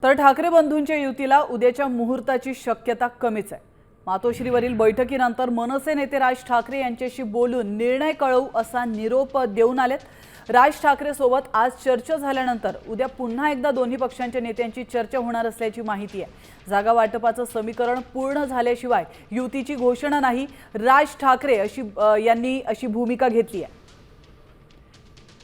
तर ठाकरे बंधूंच्या युतीला उद्याच्या मुहूर्ताची शक्यता कमीच आहे। मातोश्रीवरील बैठकीनंतर मनसे नेते राज ठाकरे यांच्याशी बोलून निर्णय कळवू असा निरोप देऊन आलेत। राज ठाकरे सोबत आज चर्चा झाल्यानंतर उद्या पुन्हा एकदा दोन्ही पक्षांच्या नेत्यांची चर्चा होणार असल्याची माहिती आहे। जागा वाटपाचं समीकरण पूर्ण झाल्याशिवाय युतीची घोषणा नाही, राज ठाकरे यांनी अशी भूमिका घेतली आहे।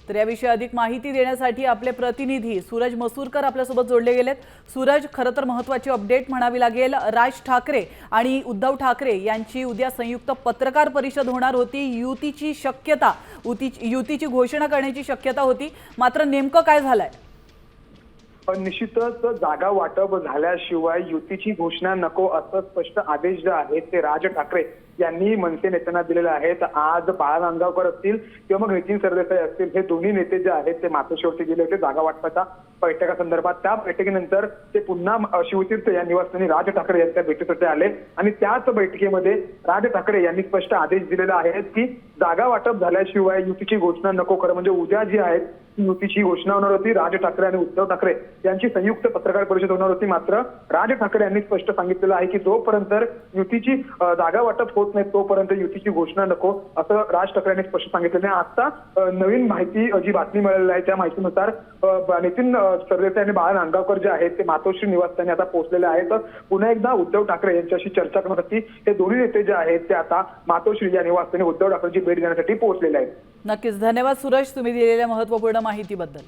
तर याविषयी अधिक माहिती देण्यासाठी आपले प्रतिनिधी सूरज मसूरकर आपल्यासोबत जोडले गेलेत। सूरज, खरं तर महत्त्वाची अपडेट म्हणावी लागेल, राज ठाकरे आणि उद्धव ठाकरे यांची उद्या संयुक्त पत्रकार परिषद होणार होती। युतीची घोषणा करण्याची शक्यता होती, मात्र नेमकं काय झालंय? निश्चितच जागा वाटप झाल्याशिवाय युतीची घोषणा नको असं स्पष्ट आदेश जे आहेत ते राज ठाकरे यांनी मनसे नेत्यांना दिलेले आहेत। आज बाळा नांदगावकर असतील किंवा मग नितीन सरदेसाई असतील, हे दोन्ही नेते जे आहेत ते मातोश्रीवरती गेले होते जागा वाटपाच्या बैठकीसंदर्भात। त्या बैठकीनंतर ते पुन्हा शिवतीर्थ या निवासस्थानी राज ठाकरे यांच्या भेटीसाठी आले आणि त्याच बैठकीमध्ये राज ठाकरे यांनी स्पष्ट आदेश दिलेले आहेत की जागा वाटप झाल्याशिवाय युतीची घोषणा नको। खरं म्हणजे उद्या जी आहे युतीची घोषणा होणार होती, राज ठाकरे आणि उद्धव ठाकरे यांची संयुक्त पत्रकार परिषद होणार होती। मात्र राज ठाकरे यांनी स्पष्ट सांगितलेलं आहे की जोपर्यंत युतीची जागा वाटप होत नाही तोपर्यंत युतीची घोषणा नको असं राज ठाकरे यांनी स्पष्ट सांगितलेलं आहे। आता नवीन माहिती जी बातमी मिळालेली आहे त्या माहितीनुसार नितीन सरदेसाई आणि बाळा नांदगावकर जे आहेत ते मातोश्री निवासस्थानी आता पोहोचलेले आहेत। पुन्हा एकदा उद्धव ठाकरे यांच्याशी चर्चा करण्यासाठी हे दोन्ही नेते जे आहेत ते आता मातोश्री या निवासस्थानी उद्धव ठाकरेंची भेट घेण्यासाठी पोहोचलेले आहेत। नक्कीच, धन्यवाद सूरज, तुम्ही दिलेल्या महत्त्वपूर्ण माहितीबद्दल।